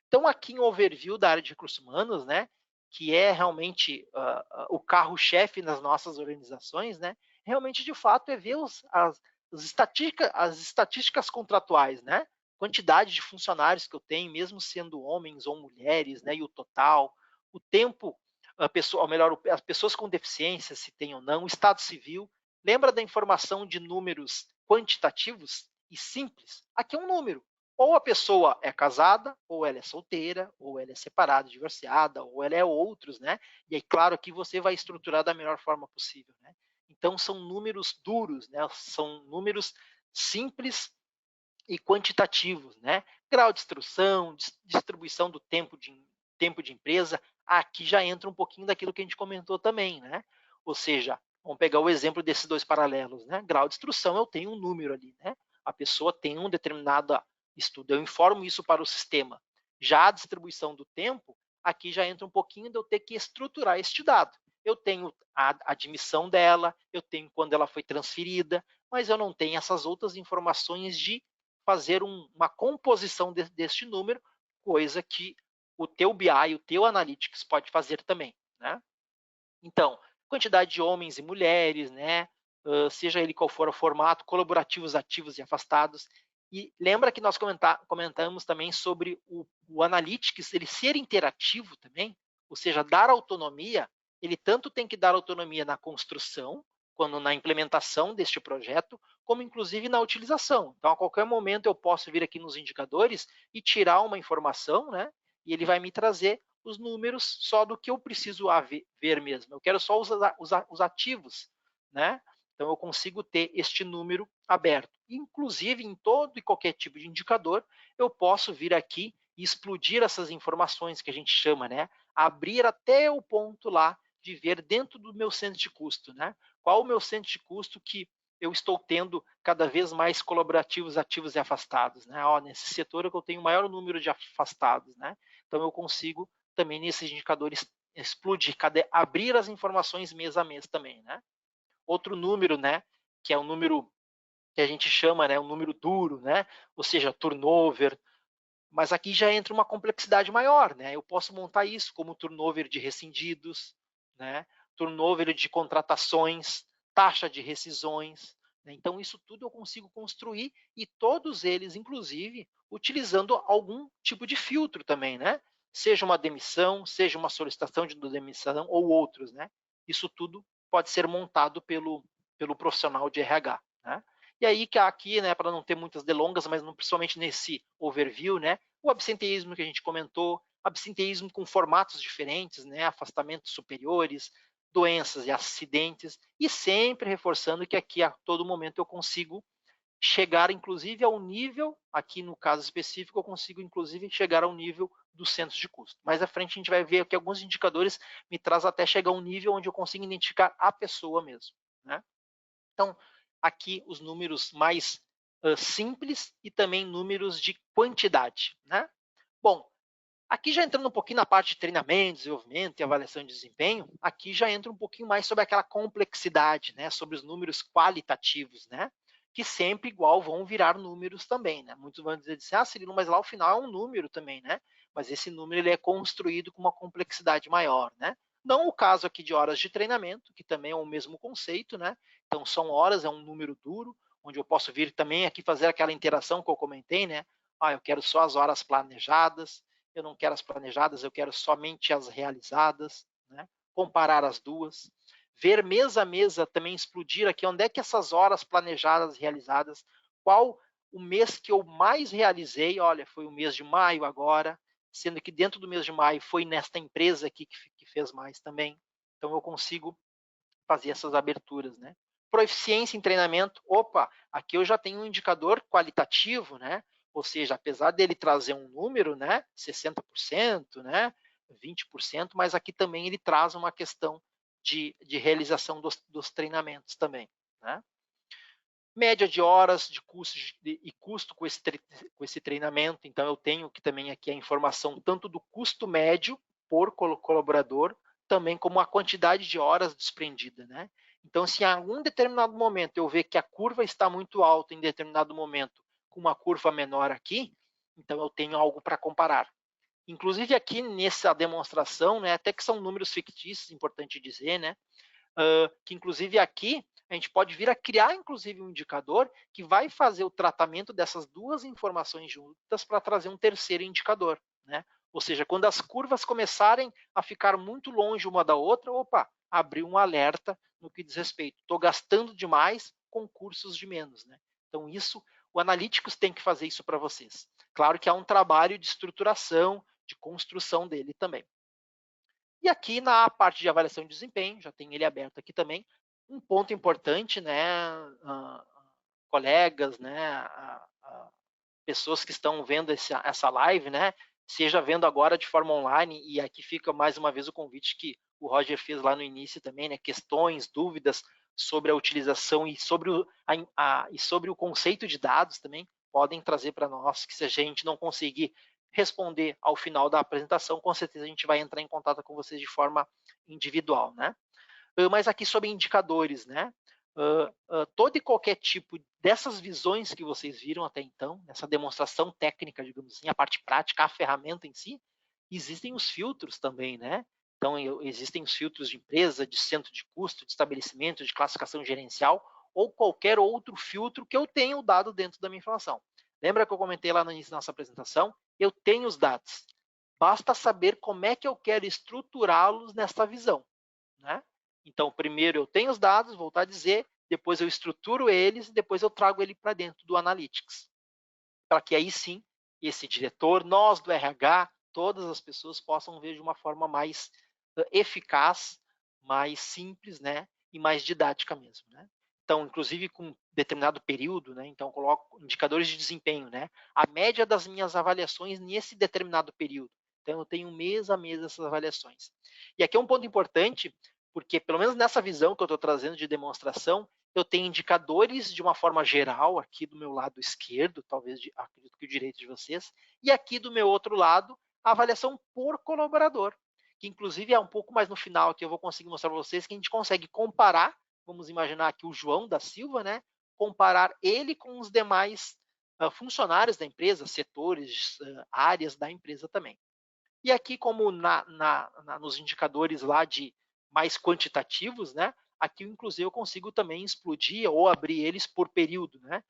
S2: Então, aqui em overview da área de recursos humanos, né, que é realmente o carro-chefe nas nossas organizações, né, realmente, de fato, é ver as estatísticas contratuais, né? Quantidade de funcionários que eu tenho, mesmo sendo homens ou mulheres, né? E o total, o tempo, as pessoas com deficiência, se tem ou não, o estado civil. Lembra da informação de números quantitativos e simples? Aqui é um número. Ou a pessoa é casada, ou ela é solteira, ou ela é separada, divorciada, ou ela é outros, né? E aí, claro, aqui você vai estruturar da melhor forma possível, né? Então, são números duros, né? São números simples e quantitativos, né? Grau de instrução, distribuição do tempo de empresa, aqui já entra um pouquinho daquilo que a gente comentou também, né? Ou seja, vamos pegar o exemplo desses 2 paralelos, né? Grau de instrução, eu tenho um número ali, né? A pessoa tem um determinado estudo, eu informo isso para o sistema. Já a distribuição do tempo, aqui já entra um pouquinho de eu ter que estruturar este dado. Eu tenho a admissão dela, eu tenho quando ela foi transferida, mas eu não tenho essas outras informações de fazer uma composição deste número, coisa que o teu BI, o teu Analytics pode fazer também. Né? Então, quantidade de homens e mulheres, né? Seja ele qual for o formato, colaborativos, ativos e afastados. E lembra que nós comentamos também sobre o Analytics, ele ser interativo também, ou seja, dar autonomia, ele tanto tem que dar autonomia na construção, quando na implementação deste projeto, como inclusive na utilização. Então, a qualquer momento eu posso vir aqui nos indicadores e tirar uma informação, né? E ele vai me trazer os números só do que eu preciso ver mesmo. Eu quero só os ativos, né? Então, eu consigo ter este número aberto. Inclusive, em todo e qualquer tipo de indicador, eu posso vir aqui e explodir essas informações que a gente chama, né? Abrir até o ponto lá de ver dentro do meu centro de custo, né? Qual o meu centro de custo que eu estou tendo cada vez mais colaborativos, ativos e afastados, né? Ó, nesse setor é que eu tenho o maior número de afastados, né? Então, eu consigo também nesses indicadores explodir, abrir as informações mês a mês também, né? Outro número, né, que é um número que a gente chama, né, um número duro, né, ou seja, turnover, mas aqui já entra uma complexidade maior, né? Eu posso montar isso como turnover de rescindidos, né, turnover de contratações, taxa de rescisões, né? Então isso tudo eu consigo construir e todos eles, inclusive, utilizando algum tipo de filtro também, né? Seja uma demissão, seja uma solicitação de demissão ou outros, né? Isso tudo pode ser montado pelo profissional de RH, né? E aí que aqui, né, para não ter muitas delongas, mas principalmente nesse overview, né, o absenteísmo que a gente comentou, absenteísmo com formatos diferentes, né, afastamentos superiores, doenças e acidentes, e sempre reforçando que aqui a todo momento eu consigo chegar, inclusive, ao nível, aqui no caso específico, eu consigo, inclusive, chegar ao nível dos centros de custo. Mais à frente, a gente vai ver que alguns indicadores me trazem até chegar a um nível onde eu consigo identificar a pessoa mesmo, né? Então, aqui os números mais simples e também números de quantidade, né? Bom, aqui já entrando um pouquinho na parte de treinamento, desenvolvimento e avaliação de desempenho, aqui já entra um pouquinho mais sobre aquela complexidade, né? Sobre os números qualitativos, né? Que sempre igual vão virar números também, né? Muitos vão dizer assim, Cirilo, mas lá ao final é um número também, né? Mas esse número ele é construído com uma complexidade maior, né? Não o caso aqui de horas de treinamento, que também é o mesmo conceito, né? Então, são horas, é um número duro, onde eu posso vir também aqui fazer aquela interação que eu comentei, né? Eu quero só as horas planejadas, eu não quero as planejadas, eu quero somente as realizadas, né? Comparar as duas. Ver mês a mês também explodir aqui, onde é que essas horas planejadas, realizadas, qual o mês que eu mais realizei, olha, foi o mês de maio agora, sendo que dentro do mês de maio foi nesta empresa aqui que fez mais também. Então, eu consigo fazer essas aberturas, né? Proficiência em treinamento, opa, aqui eu já tenho um indicador qualitativo, né? Ou seja, apesar dele trazer um número, né, 60%, né, 20%, mas aqui também ele traz uma questão de realização dos treinamentos também, né? Média de horas de custo e custo com esse treinamento, então eu tenho que também aqui a informação tanto do custo médio por colaborador, também como a quantidade de horas desprendida, né? Então, se em algum determinado momento eu ver que a curva está muito alta em determinado momento, com uma curva menor aqui, então eu tenho algo para comparar. Inclusive aqui nessa demonstração, né, até que são números fictícios, importante dizer, né, que inclusive aqui a gente pode vir a criar inclusive um indicador que vai fazer o tratamento dessas duas informações juntas para trazer um terceiro indicador, né? Ou seja, quando as curvas começarem a ficar muito longe uma da outra, opa, abriu um alerta no que diz respeito. Estou gastando demais com cursos de menos, né? Então isso, o Analytics tem que fazer isso para vocês. Claro que há um trabalho de estruturação, de construção dele também. E aqui na parte de avaliação de desempenho, já tem ele aberto aqui também, um ponto importante, né, colegas, né, pessoas que estão vendo essa live, né, seja vendo agora de forma online, e aqui fica mais uma vez o convite que o Roger fez lá no início também, né, questões, dúvidas sobre a utilização e sobre o conceito de dados também, podem trazer para nós, que se a gente não conseguir responder ao final da apresentação, com certeza a gente vai entrar em contato com vocês de forma individual, né? Mas aqui sobre indicadores, né? Todo e qualquer tipo dessas visões que vocês viram até então, nessa demonstração técnica, digamos assim, a parte prática, a ferramenta em si, existem os filtros também, né? Então, existem os filtros de empresa, de centro de custo, de estabelecimento, de classificação gerencial, ou qualquer outro filtro que eu tenha dado dentro da minha informação. Lembra que eu comentei lá no início da nossa apresentação? Eu tenho os dados. Basta saber como é que eu quero estruturá-los nessa visão, né? Então, primeiro eu tenho os dados, voltar a dizer, depois eu estruturo eles e depois eu trago ele para dentro do Analytics. Para que aí sim, esse diretor, nós do RH, todas as pessoas possam ver de uma forma mais eficaz, mais simples, né, e mais didática mesmo, né? Então, inclusive com determinado período, né? Então, eu coloco indicadores de desempenho, né? A média das minhas avaliações nesse determinado período. Então, eu tenho mês a mês essas avaliações. E aqui é um ponto importante, porque pelo menos nessa visão que eu estou trazendo de demonstração, eu tenho indicadores de uma forma geral aqui do meu lado esquerdo, talvez acredito que o direito de vocês, e aqui do meu outro lado, a avaliação por colaborador, que inclusive é um pouco mais no final que eu vou conseguir mostrar para vocês que a gente consegue comparar. Vamos imaginar aqui o João da Silva, né? Comparar ele com os demais funcionários da empresa, setores, áreas da empresa também. E aqui, como nos indicadores lá de mais quantitativos, né? Aqui, inclusive, eu consigo também explodir ou abrir eles por período, né?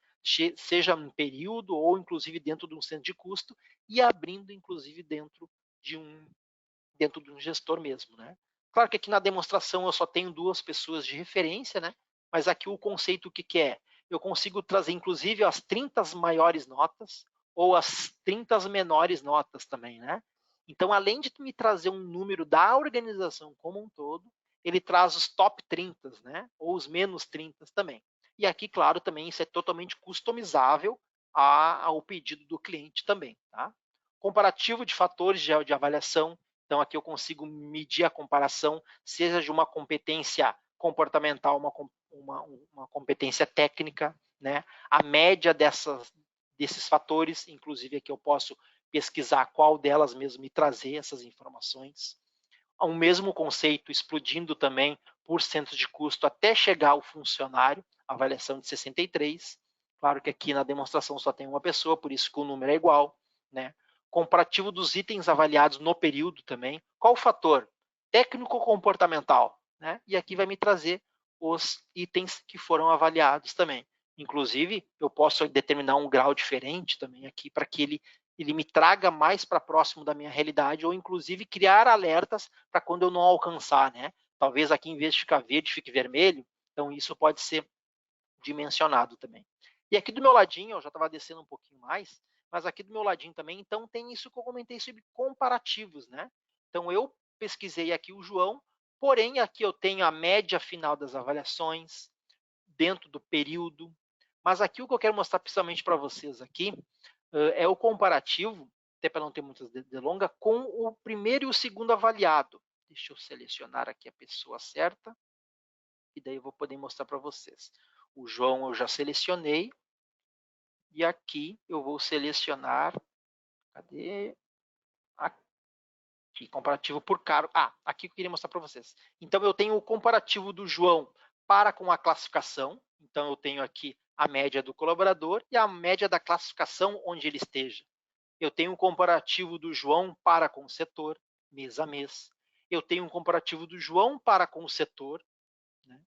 S2: Seja um período ou, inclusive, dentro de um centro de custo e abrindo, inclusive, dentro de um gestor mesmo, né? Claro que aqui na demonstração eu só tenho 2 pessoas de referência, né? Mas aqui o conceito o que é? Eu consigo trazer inclusive as 30 maiores notas ou as 30 menores notas também, né? Então, além de me trazer um número da organização como um todo, ele traz os top 30, né? Ou os menos 30 também. E aqui, claro, também isso é totalmente customizável ao pedido do cliente também, tá? Comparativo de fatores de avaliação. Então, aqui eu consigo medir a comparação, seja de uma competência comportamental, uma competência técnica, né? A média desses fatores, inclusive aqui eu posso pesquisar qual delas mesmo me trazer essas informações. O mesmo conceito explodindo também por centro de custo até chegar ao funcionário, avaliação de 63. Claro que aqui na demonstração só tem uma pessoa, por isso que o número é igual, né? Comparativo dos itens avaliados no período também. Qual o fator? Técnico-comportamental, né? E aqui vai me trazer os itens que foram avaliados também. Inclusive, eu posso determinar um grau diferente também aqui para que ele me traga mais para próximo da minha realidade ou, inclusive, criar alertas para quando eu não alcançar, né? Talvez aqui, em vez de ficar verde, fique vermelho. Então, isso pode ser dimensionado também. E aqui do meu ladinho, eu já estava descendo um pouquinho mais, mas aqui do meu ladinho também, então tem isso que eu comentei sobre comparativos, né? Então eu pesquisei aqui o João, porém aqui eu tenho a média final das avaliações dentro do período, mas aqui o que eu quero mostrar principalmente para vocês aqui é o comparativo, até para não ter muitas delongas, com o primeiro e o segundo avaliado. Deixa eu selecionar aqui a pessoa certa, e daí eu vou poder mostrar para vocês. O João eu já selecionei. E aqui eu vou selecionar, cadê? Aqui, comparativo por cargo. Aqui eu queria mostrar para vocês. Então eu tenho o comparativo do João para com a classificação. Então eu tenho aqui a média do colaborador e a média da classificação onde ele esteja. Eu tenho o comparativo do João para com o setor, mês a mês. Eu tenho um comparativo do João para com o setor, né?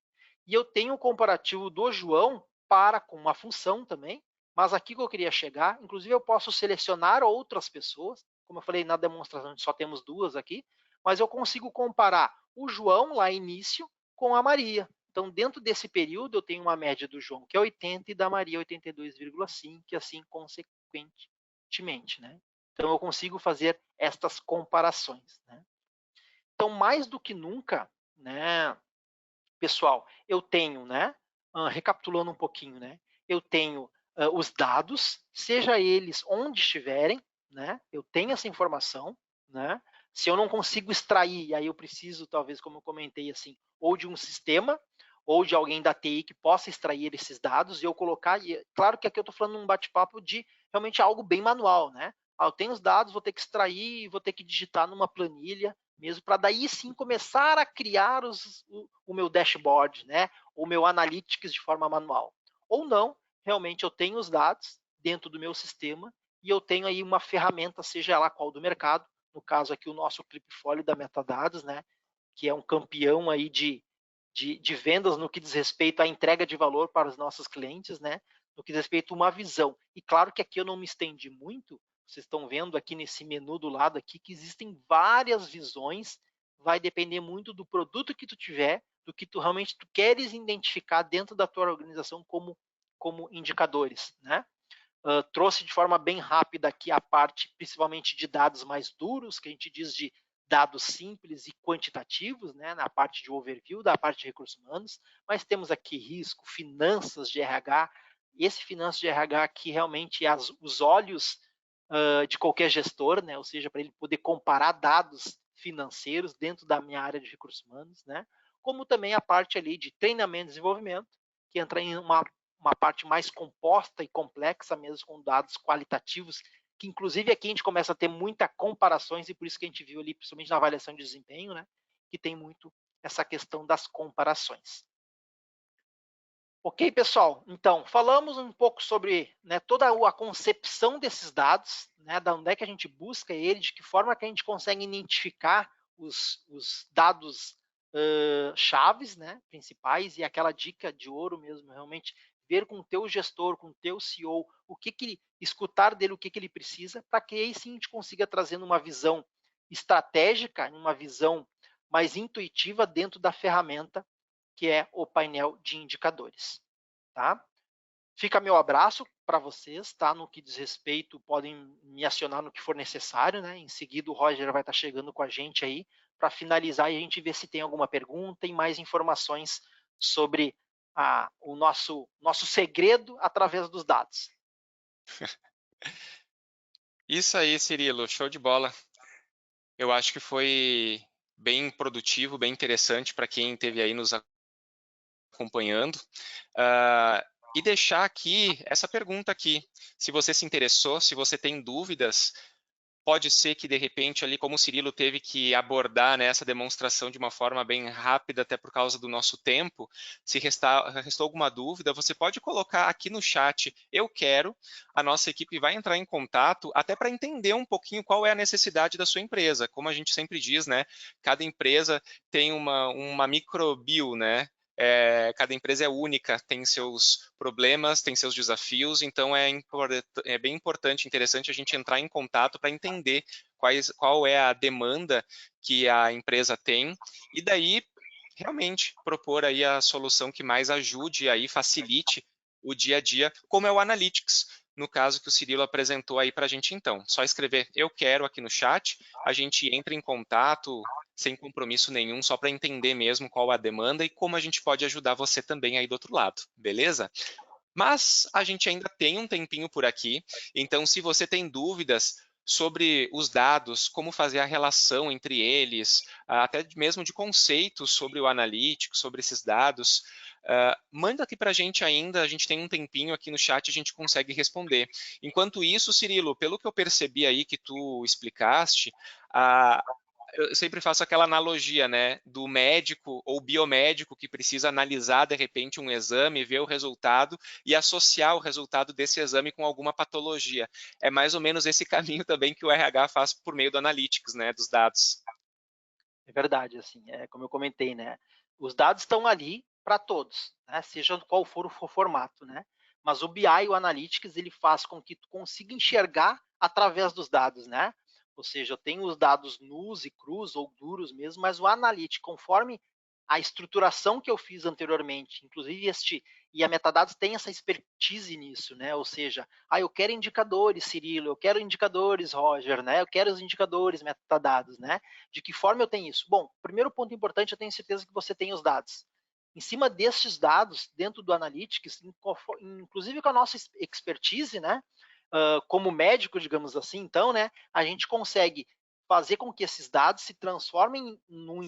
S2: E eu tenho o comparativo do João para com uma função também, mas aqui que eu queria chegar, inclusive eu posso selecionar outras pessoas, como eu falei na demonstração, só temos 2 aqui, mas eu consigo comparar o João lá início com a Maria. Então, dentro desse período, eu tenho uma média do João, que é 80, e da Maria, 82,5, e assim consequentemente, né? Então, eu consigo fazer estas comparações, né? Então, mais do que nunca, né, pessoal, eu tenho, né, recapitulando um pouquinho, né, eu tenho os dados, seja eles onde estiverem, né, eu tenho essa informação, né, se eu não consigo extrair, aí eu preciso, talvez, como eu comentei, assim, ou de um sistema, ou de alguém da TI que possa extrair esses dados e eu colocar, e claro que aqui eu estou falando num bate-papo de realmente algo bem manual, né, eu tenho os dados, vou ter que extrair, vou ter que digitar numa planilha, mesmo para daí sim começar a criar o meu dashboard, né? O meu analytics de forma manual. Ou não, realmente eu tenho os dados dentro do meu sistema e eu tenho aí uma ferramenta, seja ela qual do mercado, no caso aqui o nosso Clipfolio da Metadados, né? Que é um campeão aí de vendas no que diz respeito à entrega de valor para os nossos clientes, né? No que diz respeito a uma visão. E claro que aqui eu não me estendi muito, vocês estão vendo aqui nesse menu do lado aqui que existem várias visões, vai depender muito do produto que tu tiver, do que tu realmente tu queres identificar dentro da tua organização como indicadores, né? trouxe de forma bem rápida aqui a parte, principalmente de dados mais duros, que a gente diz de dados simples e quantitativos, né, na parte de overview, da parte de recursos humanos, mas temos aqui risco, finanças de RH, e esse finanças de RH aqui realmente é os olhos de qualquer gestor, né, ou seja, para ele poder comparar dados financeiros dentro da minha área de recursos humanos, né, como também a parte ali de treinamento e desenvolvimento, que entra em uma parte mais composta e complexa mesmo, com dados qualitativos, que inclusive aqui a gente começa a ter muitas comparações, e por isso que a gente viu ali, principalmente na avaliação de desempenho, né, que tem muito essa questão das comparações. Ok, pessoal? Então, falamos um pouco sobre, né, toda a concepção desses dados, né, da onde é que a gente busca ele, de que forma que a gente consegue identificar os dados chaves, né, principais, e aquela dica de ouro mesmo, realmente ver com o teu gestor, com o teu CEO, o que ele, escutar dele o que ele precisa, para que aí sim a gente consiga trazer uma visão estratégica, uma visão mais intuitiva dentro da ferramenta, que é o painel de indicadores. Tá? Fica meu abraço para vocês, tá? No que diz respeito, podem me acionar no que for necessário, né? Em seguida, o Roger vai estar chegando com a gente aí para finalizar e a gente ver se tem alguma pergunta e mais informações sobre o nosso segredo através dos dados.
S1: Isso aí, Cirilo, show de bola. Eu acho que foi bem produtivo, bem interessante para quem esteve aí nos acompanhando. E deixar aqui essa pergunta aqui. Se você se interessou, se você tem dúvidas, pode ser que, de repente, ali como o Cirilo teve que abordar, né, essa demonstração de uma forma bem rápida, até por causa do nosso tempo, se restou alguma dúvida, você pode colocar aqui no chat, eu quero, a nossa equipe vai entrar em contato, até para entender um pouquinho qual é a necessidade da sua empresa. Como a gente sempre diz, né, cada empresa tem uma microbio, né? Cada empresa é única, tem seus problemas, tem seus desafios, então é bem importante, interessante a gente entrar em contato para entender qual é a demanda que a empresa tem e daí realmente propor aí a solução que mais ajude aí, facilite o dia a dia, como é o Analytics, no caso que o Cirilo apresentou aí para a gente então. Só escrever eu quero aqui no chat, a gente entra em contato sem compromisso nenhum, só para entender mesmo qual a demanda e como a gente pode ajudar você também aí do outro lado, beleza? Mas a gente ainda tem um tempinho por aqui, então se você tem dúvidas sobre os dados, como fazer a relação entre eles, até mesmo de conceitos sobre o analítico, sobre esses dados, manda aqui para a gente ainda, a gente tem um tempinho aqui no chat, a gente consegue responder. Enquanto isso, Cirilo, pelo que eu percebi aí que tu explicaste, eu sempre faço aquela analogia, né, do médico ou biomédico que precisa analisar, de repente, um exame, ver o resultado e associar o resultado desse exame com alguma patologia. É mais ou menos esse caminho também que o RH faz por meio do Analytics, né, dos dados.
S2: É verdade, assim, como eu comentei, né? Os dados estão ali para todos, né? Seja qual for o formato, né? Mas o BI, o Analytics, ele faz com que tu consiga enxergar através dos dados, né? Ou seja, eu tenho os dados nus e crus ou duros mesmo, mas o Analytics, conforme a estruturação que eu fiz anteriormente, inclusive e a Metadados tem essa expertise nisso, né? Ou seja, eu quero indicadores, Cirilo, eu quero indicadores, Roger, né? Eu quero os indicadores metadados, né? De que forma eu tenho isso? Bom, primeiro ponto importante, eu tenho certeza que você tem os dados. Em cima destes dados, dentro do Analytics, inclusive com a nossa expertise, né? Como médico, digamos assim, então, né? A gente consegue fazer com que esses dados se transformem num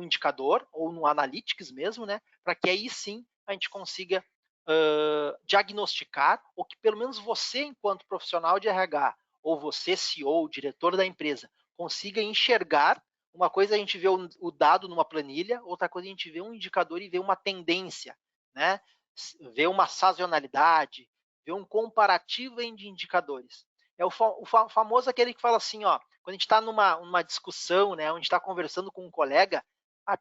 S2: indicador ou no Analytics mesmo, né? Para que aí sim a gente consiga diagnosticar, ou que pelo menos você, enquanto profissional de RH, ou você, CEO, diretor da empresa, consiga enxergar. Uma coisa a gente vê o dado numa planilha, outra coisa a gente vê um indicador e vê uma tendência, né? Vê uma sazonalidade, vê um comparativo de indicadores. É o famoso aquele que fala assim, ó, quando a gente está numa discussão, né, onde está conversando com um colega,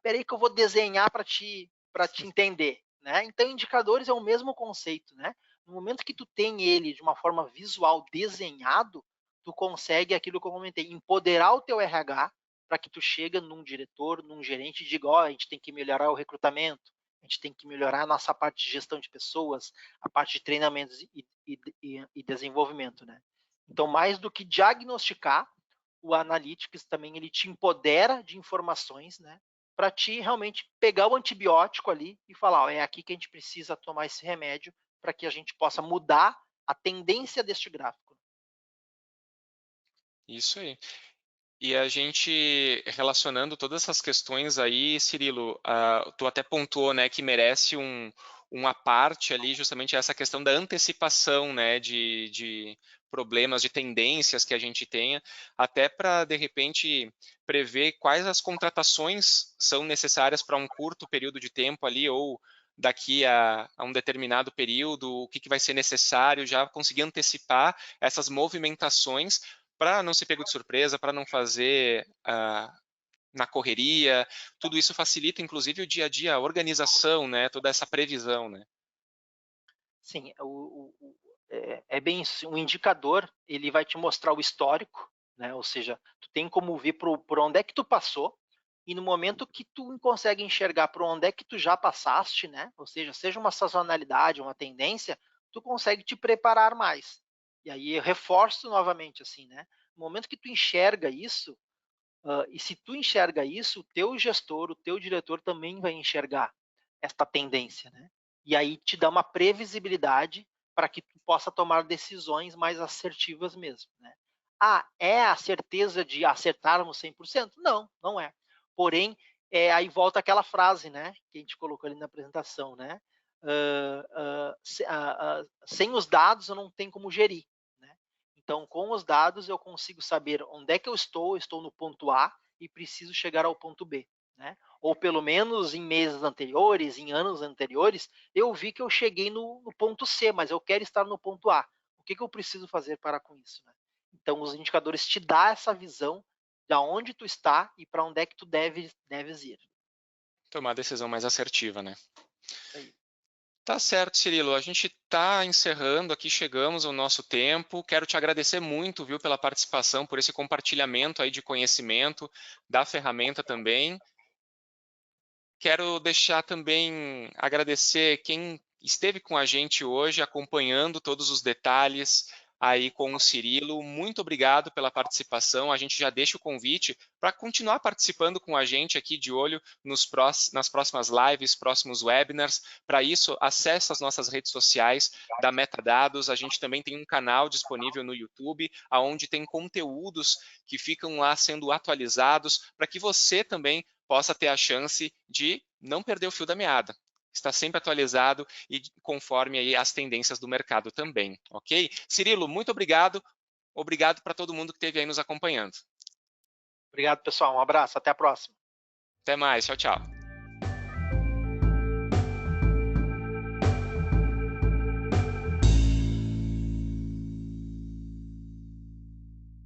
S2: peraí que eu vou desenhar para te entender, né? Então, indicadores é o mesmo conceito, né? No momento que tu tem ele de uma forma visual desenhado, tu consegue aquilo que eu comentei, empoderar o teu RH para que tu chegue num diretor, num gerente e diga, a gente tem que melhorar o recrutamento, a gente tem que melhorar a nossa parte de gestão de pessoas, a parte de treinamentos e desenvolvimento, né? Então, mais do que diagnosticar, o Analytics também ele te empodera de informações, né? Para ti realmente pegar o antibiótico ali e falar, ó, é aqui que a gente precisa tomar esse remédio para que a gente possa mudar a tendência deste gráfico.
S1: Isso aí. E a gente, relacionando todas essas questões aí, Cirilo, tu até pontuou, né, que merece uma parte ali, justamente essa questão da antecipação, né, de problemas, de tendências que a gente tenha, até para, de repente, prever quais as contratações são necessárias para um curto período de tempo ali, ou daqui a um determinado período, o que vai ser necessário, já conseguir antecipar essas movimentações para não ser pego de surpresa, para não fazer na correria, tudo isso facilita, inclusive, o dia a dia, a organização, né, toda essa previsão, né?
S2: Sim, é bem isso. Um indicador, ele vai te mostrar o histórico, né? Ou seja, tu tem como ver por onde é que tu passou, e no momento que tu consegue enxergar por onde é que tu já passaste, né? Ou seja uma sazonalidade, uma tendência, tu consegue te preparar mais. E aí eu reforço novamente assim, né? No momento que tu enxerga isso, e se tu enxerga isso, o teu gestor, o teu diretor também vai enxergar esta tendência, né? E aí te dá uma previsibilidade para que tu possa tomar decisões mais assertivas mesmo, né? Ah, é a certeza de acertarmos 100%? Não, não é. Porém, aí volta aquela frase, né, que a gente colocou ali na apresentação, né? Sem os dados eu não tenho como gerir, né? Então, com os dados eu consigo saber onde é que eu estou no ponto A e preciso chegar ao ponto B, né? Ou pelo menos em meses anteriores, em anos anteriores, eu vi que eu cheguei no ponto C, mas eu quero estar no ponto A. O que eu preciso fazer para com isso, né? Então, os indicadores te dão essa visão de onde tu está e para onde é que tu deves ir.
S1: Tomar a decisão mais assertiva, né?
S2: Isso aí.
S1: Tá certo, Cirilo. A gente está encerrando aqui, chegamos ao nosso tempo. Quero te agradecer muito, viu, pela participação, por esse compartilhamento aí de conhecimento da ferramenta também. Quero deixar também agradecer quem esteve com a gente hoje, acompanhando todos os detalhes aí com o Cirilo. Muito obrigado pela participação. A gente já deixa o convite para continuar participando com a gente aqui de olho nas próximas lives, próximos webinars. Para isso, acesse as nossas redes sociais da Metadados. A gente também tem um canal disponível no YouTube, onde tem conteúdos que ficam lá sendo atualizados para que você também possa ter a chance de não perder o fio da meada. Está sempre atualizado e conforme aí as tendências do mercado também, ok? Cirilo, muito obrigado. Obrigado para todo mundo que esteve aí nos acompanhando.
S2: Obrigado, pessoal. Um abraço. Até a próxima.
S1: Até mais. Tchau, tchau.